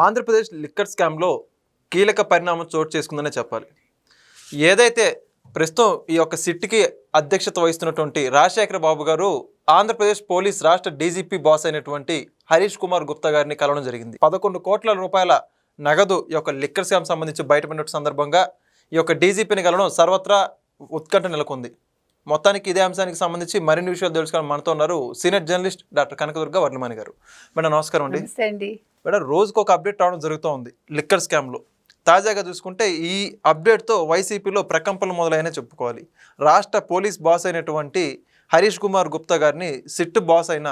Andhra Pradesh liquor స్కామ్లో కీలక పరిణామం చోటు చేసుకుందనే చెప్పాలి. ఏదైతే ప్రస్తుతం ఈ యొక్క సిట్కి అధ్యక్షత వహిస్తున్నటువంటి రాజశేఖర బాబు గారు ఆంధ్రప్రదేశ్ పోలీస్ రాష్ట్ర డీజీపీ బాస్ అయినటువంటి హరీష్ కుమార్ గుప్తా గారిని కలవడం జరిగింది. 11 కోట్ల రూపాయల నగదు ఈ యొక్క లిక్కర్ స్కామ్ సంబంధించి బయటపడిన సందర్భంగా ఈ యొక్క డీజీపీని కలవడం సర్వత్రా ఉత్కంఠ నెలకొంది. మొత్తానికి ఇదే అంశానికి సంబంధించి మరిన్ని విషయాలు తెలుసుకొని మనతో ఉన్నారు సీనియర్ జర్నలిస్ట్ డాక్టర్ కనకదుర్గ వర్ణమణి గారు. మేడం నమస్కారం అండి. మేడం రోజుకు ఒక అప్డేట్ రావడం జరుగుతూ ఉంది లిక్కర్ స్కామ్లో. తాజాగా చూసుకుంటే ఈ అప్డేట్తో వైసీపీలో ప్రకంపనలు మొదలైనా చెప్పుకోవాలి. రాష్ట్ర పోలీస్ బాస్ అయినటువంటి హరీష్ కుమార్ గుప్తా గారిని సిట్ బాస్ అయిన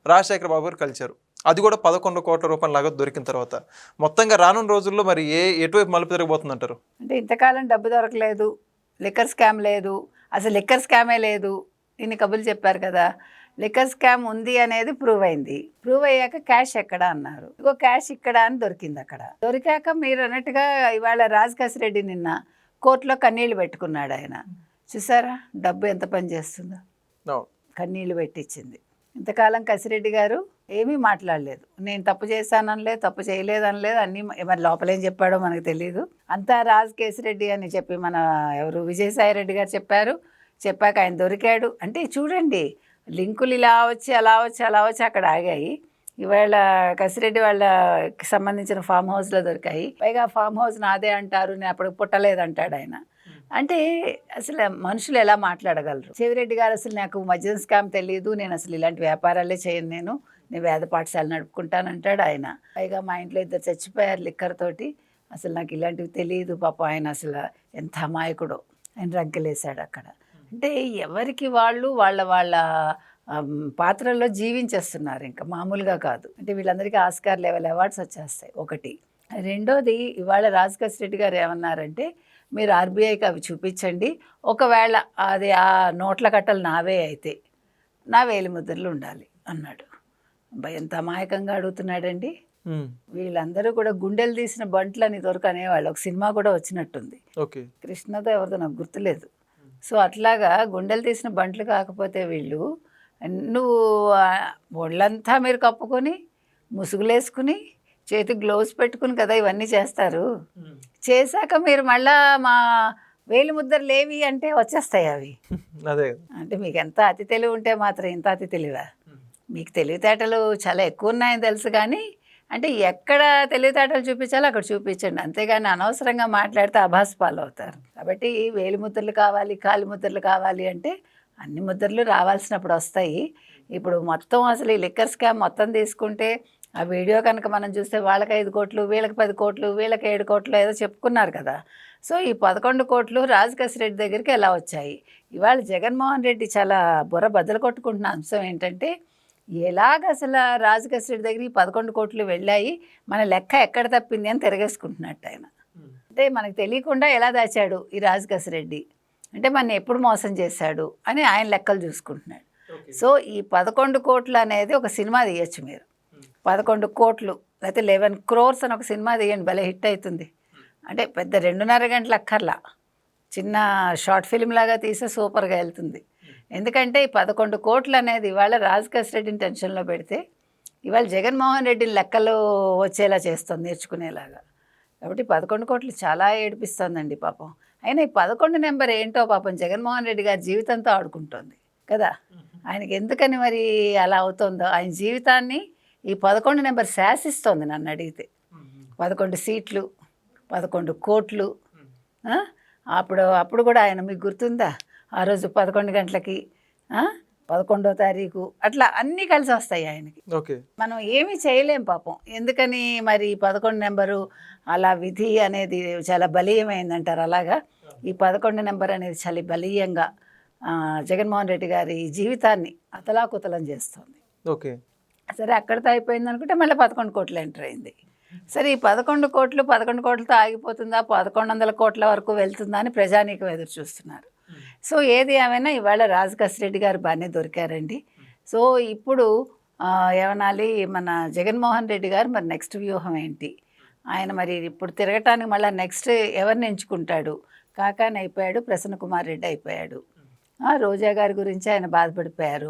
రాజశేఖర బాబు గారు కలిశారు. అది కూడా 11 కోట్ల రూపాయల నగదు దొరికిన తర్వాత మొత్తంగా రానున్న రోజుల్లో మరి ఎటువైపు మలుపు తిరగబోతుందంటారు? అంటే ఇంతకాలం డబ్బు దొరకలేదు, లిక్కర్ స్కామ్ లేదు, అసలు లిక్కర్ స్కామే లేదు, ఇన్ని కబుర్లు చెప్పారు కదా. లిక్కర్ స్కామ్ ఉంది అనేది ప్రూవ్ అయింది. ప్రూవ్ అయ్యాక క్యాష్ ఎక్కడ అన్నారు. ఇగో క్యాష్ ఇక్కడ అని దొరికింది. అక్కడ దొరికాక మీరు అన్నట్టుగా ఇవాళ రాజకేశ్రెడ్డి నిన్న కోర్టులో కన్నీళ్లు పెట్టుకున్నాడు. ఆయన చూసారా డబ్బు ఎంత పని చేస్తుందో, కన్నీళ్లు పెట్టించింది. ఇంతకాలం కసిరెడ్డి గారు ఏమీ మాట్లాడలేదు. నేను తప్పు చేశాననలేదు, తప్పు చేయలేదనలేదు. అన్నీ మరి లోపలేం చెప్పాడో మనకు తెలియదు. అంతా రాజకేశ్రెడ్డి అని చెప్పి మన ఎవరు విజయసాయిరెడ్డి గారు చెప్పారు. చెప్పాక ఆయన దొరికాడు. అంటే చూడండి, లింకులు ఇలా వచ్చి అలా వచ్చి అలా వచ్చి అక్కడ ఆగాయి. ఇవాళ కసిరెడ్డి వాళ్ళకి సంబంధించిన ఫామ్ హౌస్లో దొరికాయి. పైగా ఫామ్ హౌస్ నాదే అంటారు, నేను అప్పుడు పుట్టలేదంటాడు ఆయన. అంటే అసలు మనుషులు ఎలా మాట్లాడగలరు? చెవిరెడ్డి గారు అసలు నాకు మద్యం స్కామ్ తెలియదు, నేను అసలు ఇలాంటి వ్యాపారాలే చేయను, నేను వేద పాఠశాల నడుపుకుంటానంటాడు ఆయన. పైగా మా ఇంట్లో 2 చచ్చిపోయారు లిక్కర్ తోటి, అసలు నాకు ఇలాంటివి తెలియదు. పాప ఆయన అసలు ఎంత అమాయకుడో, ఆయన రంకెలేశాడు అక్కడ. అంటే ఎవరికి వాళ్ళు వాళ్ళ పాత్రల్లో జీవించేస్తున్నారు, ఇంకా మామూలుగా కాదు. అంటే వీళ్ళందరికీ ఆస్కార్ లెవెల్ అవార్డ్స్ వచ్చేస్తాయి ఒకటి. రెండోది, ఇవాళ రాజకేశ్రెడ్డి గారు ఏమన్నారంటే, మీరు ఆర్బీఐకి అవి చూపించండి, ఒకవేళ అది ఆ నోట్ల కట్టలు నావే అయితే నా వేలిముద్రలు ఉండాలి అన్నాడు. ఎంత అమాయకంగా అడుగుతున్నాడండి. వీళ్ళందరూ కూడా గుండెలు తీసిన బంట్లని దొరకనేవాళ్ళు. ఒక సినిమా కూడా వచ్చినట్టుంది, కృష్ణతో ఎవరితో నాకు గుర్తులేదు. సో అట్లాగా గుండెలు తీసిన బంట్లు కాకపోతే వీళ్ళు, నువ్వు ఒళ్ళంతా మీరు కప్పుకొని ముసుగులేసుకుని చేతికి గ్లోవ్స్ పెట్టుకుని కదా ఇవన్నీ చేస్తారు. చేశాక మీరు మళ్ళా మా వేలి ముద్రలు లేవి అంటే వచ్చేస్తాయి అవి. అదే అంటే మీకు ఎంత అతి తెలివి ఉంటే మాత్రం ఇంత అతి తెలివా? మీకు తెలివితేటలు చాలా ఎక్కువ ఉన్నాయని తెలుసు, కానీ అంటే ఎక్కడ తెలివితేటలు చూపించాలో అక్కడ చూపించండి, అంతేగాని అనవసరంగా మాట్లాడితే అభాస్పాలు అవుతారు. కాబట్టి వేలి ముద్రలు కావాలి, కాలి ముద్రలు కావాలి అంటే అన్ని ముద్రలు రావాల్సినప్పుడు వస్తాయి. ఇప్పుడు మొత్తం అసలు ఈ లిక్కర్ స్కామ్ మొత్తం తీసుకుంటే ఆ వీడియో కనుక మనం చూస్తే వాళ్ళకి 5 కోట్లు, వీళ్ళకి 10 కోట్లు, వీళ్ళకి 7 కోట్లు ఏదో చెప్పుకున్నారు కదా. సో ఈ 11 కోట్లు రాజకేశ్రెడ్డి దగ్గరికి ఎలా వచ్చాయి? ఇవాళ జగన్మోహన్ రెడ్డి చాలా బుర్ర బద్దలు కొట్టుకుంటున్న అంశం ఏంటంటే, ఎలాగ అసలు రాజకేశ్రెడ్డి దగ్గరికి 11 కోట్లు వెళ్ళాయి, మన లెక్క ఎక్కడ తప్పింది అని తిరగేసుకుంటున్నట్టు ఆయన. అంటే మనకు తెలియకుండా ఎలా దాచాడు ఈ రాజకేశ్రెడ్డి, అంటే మన ఎప్పుడు మోసం చేశాడు అని ఆయన లెక్కలు చూసుకుంటున్నాడు. సో ఈ 11 కోట్లు అనేది ఒక సినిమా తీయచ్చు మీరు. 11 కోట్లు లేకపోతే 11 crores అని ఒక సినిమా తీయండి, భలే హిట్ అవుతుంది. అంటే పెద్ద 2.5 గంటల అక్కర్లా, చిన్న షార్ట్ ఫిల్మ్ లాగా తీస్తే సూపర్గా వెళ్తుంది. ఎందుకంటే ఈ 11 కోట్లు అనేది ఇవాళ రాజకేశ్రెడ్డిని టెన్షన్లో పెడితే ఇవాళ జగన్మోహన్ రెడ్డిని లెక్కలు వచ్చేలా చేస్తుంది, నేర్చుకునేలాగా. కాబట్టి 11 కోట్లు చాలా ఏడిపిస్తుందండి పాపం. అయినా ఈ 11 నెంబర్ ఏంటో పాపం జగన్మోహన్ రెడ్డి గారి జీవితంతో ఆడుకుంటుంది కదా. ఆయనకి ఎందుకని మరి అలా అవుతుందో, ఆయన జీవితాన్ని ఈ 11 నెంబర్ శాసిస్తోంది నన్ను అడిగితే. 11 సీట్లు, 11 కోట్లు. అప్పుడు కూడా ఆయన మీకు గుర్తుందా, ఆ రోజు 11 గంటలకి 11వ తారీఖు అట్లా అన్నీ కలిసి వస్తాయి ఆయనకి. మనం ఏమీ చేయలేం పాపం. ఎందుకని మరి 11 నెంబరు అలా విధి అనేది చాలా బలీయమైందంటారు. అలాగా ఈ 11 నెంబర్ అనేది చాలా బలీయంగా జగన్మోహన్ రెడ్డి గారి జీవితాన్ని అతలాకుతలం చేస్తుంది. సరే అక్కడితో అయిపోయింది అనుకుంటే మళ్ళీ 11 కోట్లు ఎంటర్ అయింది. సరే ఈ 11 కోట్లతో ఆగిపోతుందా, 1100 కోట్ల వరకు వెళ్తుందా అని ప్రజానీకం ఎదురు చూస్తున్నారు. సో ఏది ఏమైనా ఇవాళ రాజకేశ్రెడ్డి గారు బాగానే దొరికారండి. సో ఇప్పుడు ఏమనాలి, మన జగన్మోహన్ రెడ్డి గారు మరి నెక్స్ట్ వ్యూహం ఏంటి? ఆయన మరి ఇప్పుడు తిరగటానికి మళ్ళీ నెక్స్ట్ ఎవరిని ఎంచుకుంటాడు? కాకాని అయిపోయాడు, ప్రసన్న కుమార్ రెడ్డి అయిపోయాడు. రోజా గారి గురించి ఆయన బాధపడిపోయారు.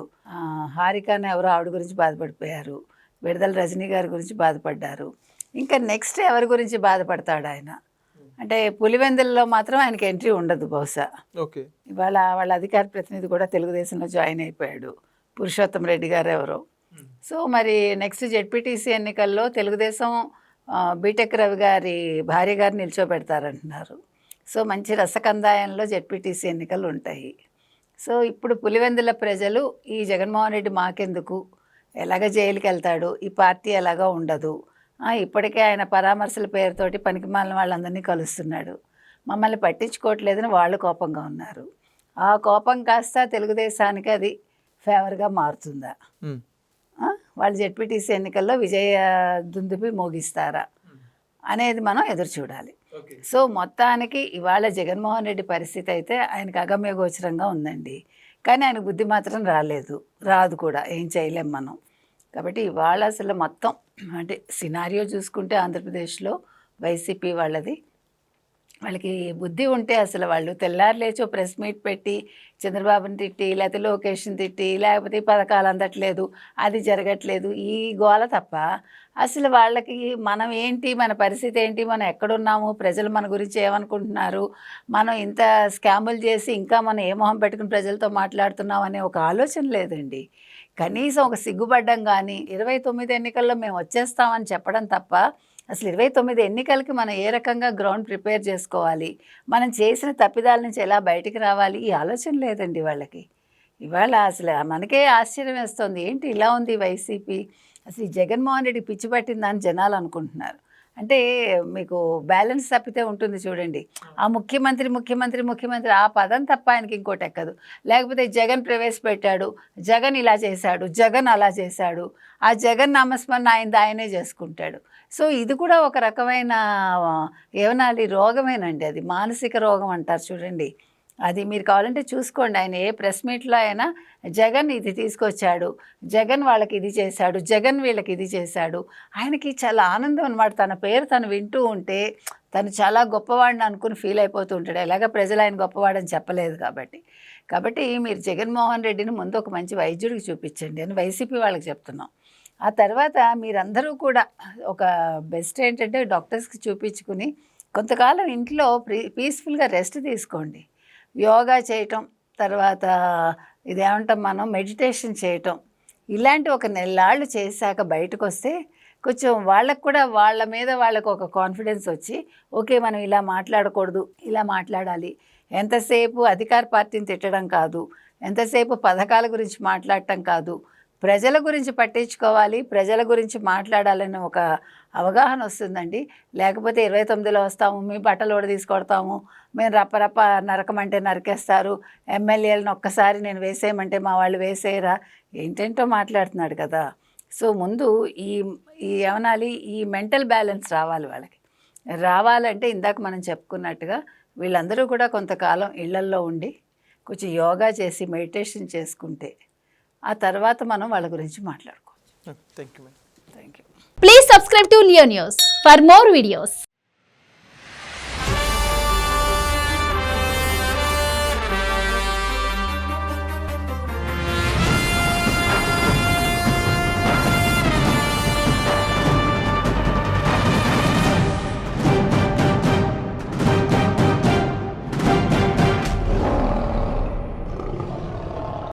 హారికను ఎవరో ఆవిడ గురించి బాధపడిపోయారు. విడుదల రజనీ గారి గురించి బాధపడ్డారు. ఇంకా నెక్స్ట్ ఎవరి గురించి బాధపడతాడు ఆయన అంటే పులివెందులలో మాత్రం ఆయనకి ఎంట్రీ ఉండదు బహుశా. ఓకే. ఇవాళ వాళ్ళ అధికార ప్రతినిధి కూడా తెలుగుదేశంలో జాయిన్ అయిపోయాడు, పురుషోత్తం రెడ్డి గారు ఎవరో. సో మరి నెక్స్ట్ జెడ్పీటీసీ ఎన్నికల్లో తెలుగుదేశం బీటెక్ రవి గారి భార్య గారు నిల్చోబెడతారంటున్నారు. సో మంచి రసకందాయంలో జెడ్పీటీసీ ఎన్నికలు ఉంటాయి. సో ఇప్పుడు పులివెందుల ప్రజలు ఈ జగన్మోహన్ రెడ్డి మాకెందుకు, ఎలాగ జైలుకి వెళ్తాడు, ఈ పార్టీ ఎలాగా ఉండదు, ఇప్పటికే ఆయన పరామర్శల పేరుతోటి పనికిమాలిన వాళ్ళందరినీ కలుస్తున్నాడు, మమ్మల్ని పట్టించుకోవట్లేదని వాళ్ళు కోపంగా ఉన్నారు. ఆ కోపం కాస్త తెలుగుదేశానికి అది ఫేవర్గా మారుతుందా, వాళ్ళు జెడ్పీటీసీ ఎన్నికల్లో విజయ దుందుబి మోగిస్తారా అనేది మనం ఎదురు చూడాలి. సో మొత్తానికి ఇవాళ జగన్మోహన్ రెడ్డి పరిస్థితి అయితే ఆయనకు అగమ్యగోచరంగా ఉందండి. కానీ ఆయన బుద్ధి మాత్రం రాదు కూడా, ఏం చేయలేం మనం. కాబట్టి ఇవాళ అసలు మొత్తం అంటే సినారియో చూసుకుంటే ఆంధ్రప్రదేశ్లో వైసీపీ వాళ్ళకి బుద్ధి ఉంటే అసలు వాళ్ళు తెల్లారు లేచో ప్రెస్ మీట్ పెట్టి చంద్రబాబుని తిట్టి, లేకపోతే లోకేష్ని తిట్టి, లేకపోతే పథకాలు అందట్లేదు, అది జరగట్లేదు, ఈ గోల తప్ప అసలు వాళ్ళకి మనం ఏంటి, మన పరిస్థితి ఏంటి, మనం ఎక్కడున్నాము, ప్రజలు మన గురించి ఏమనుకుంటున్నారు, మనం ఇంత స్కాములు చేసి ఇంకా మనం ఏ మొహం పెట్టుకుని ప్రజలతో మాట్లాడుతున్నాం అనే ఒక ఆలోచన లేదండి. కనీసం ఒక సిగ్గుపడ్డం కానీ 29 ఎన్నికల్లో మేము వచ్చేస్తామని చెప్పడం తప్ప అసలు 29 ఎన్నికలకి మనం ఏ రకంగా గ్రౌండ్ ప్రిపేర్ చేసుకోవాలి, మనం చేసిన తప్పిదాల నుంచి ఎలా బయటికి రావాలి, ఈ ఆలోచన లేదండి వాళ్ళకి. ఇవాళ అసలు మనకే ఆశ్చర్యం వేస్తుంది, ఏంటి ఇలా ఉంది వైసీపీ, అసలు ఈ జగన్మోహన్ రెడ్డి పిచ్చి పట్టిందని జనాలు అనుకుంటున్నారు. అంటే మీకు బ్యాలెన్స్ తప్పితే ఉంటుంది చూడండి, ఆ ముఖ్యమంత్రి ఆ పదం తప్ప ఆయనకి ఇంకోటి ఎక్కదు. లేకపోతే జగన్ ప్రవేశపెట్టాడు, జగన్ ఇలా చేశాడు, జగన్ అలా చేశాడు, ఆ జగన్ నామస్మరణ ఆయనే చేసుకుంటాడు. సో ఇది కూడా ఒక రకమైన ఏమనాలి, రోగమేనండి, అది మానసిక రోగం అంటారు చూడండి. అది మీరు కావాలంటే చూసుకోండి, ఆయన ఏ ప్రెస్ మీట్లో అయినా జగన్ ఇది తీసుకొచ్చాడు, జగన్ వాళ్ళకి ఇది చేశాడు, జగన్ వీళ్ళకి ఇది చేశాడు, ఆయనకి చాలా ఆనందం అనమాట. తన పేరు తను వింటూ ఉంటే తను చాలా గొప్పవాడిని అనుకుని ఫీల్ అయిపోతూ ఉంటాడు. ఎలాగ ప్రజలు ఆయన గొప్పవాడని చెప్పలేదు కాబట్టి మీరు జగన్మోహన్ రెడ్డిని ముందు ఒక మంచి వైద్యుడికి చూపించండి అని వైసీపీ వాళ్ళకి చెప్తున్నాం. ఆ తర్వాత మీరందరూ కూడా ఒక బెస్ట్ ఏంటంటే డాక్టర్స్కి చూపించుకుని కొంతకాలం ఇంట్లో పీస్ఫుల్గా రెస్ట్ తీసుకోండి. యోగా చేయటం, తర్వాత ఇదేమంటాం మనం మెడిటేషన్ చేయటం, ఇలాంటి ఒక నెల్లాళ్ళు చేశాక బయటకు వస్తే కొంచెం వాళ్ళకు కూడా వాళ్ళ మీద వాళ్ళకు ఒక కాన్ఫిడెన్స్ వచ్చి ఓకే మనం ఇలా మాట్లాడకూడదు, ఇలా మాట్లాడాలి, ఎంతసేపు అధికార పార్టీని తిట్టడం కాదు, ఎంతసేపు పథకాల గురించి మాట్లాడటం కాదు, ప్రజల గురించి పట్టించుకోవాలి, ప్రజల గురించి మాట్లాడాలని ఒక అవగాహన వస్తుందండి. లేకపోతే 29లో వస్తాము, మీ బట్టలు కూడా తీసుకొడతాము, మేము రప్ప నరకమంటే నరికేస్తారు, ఎమ్మెల్యేలను ఒక్కసారి నేను వేసేయమంటే మా వాళ్ళు వేసేయరా, ఏంటేంటో మాట్లాడుతున్నాడు కదా. సో ముందు ఈ ఏమనాలి, ఈ మెంటల్ బ్యాలెన్స్ రావాలి వాళ్ళకి. రావాలంటే ఇందాక మనం చెప్పుకున్నట్టుగా వీళ్ళందరూ కూడా కొంతకాలం ఇళ్లల్లో ఉండి కొంచెం యోగా చేసి మెడిటేషన్ చేసుకుంటే ఆ తర్వాత మనం వాళ్ళ గురించి మాట్లాడుకోవచ్చు. Thank you. Thank you. Please subscribe to Leo News for more videos.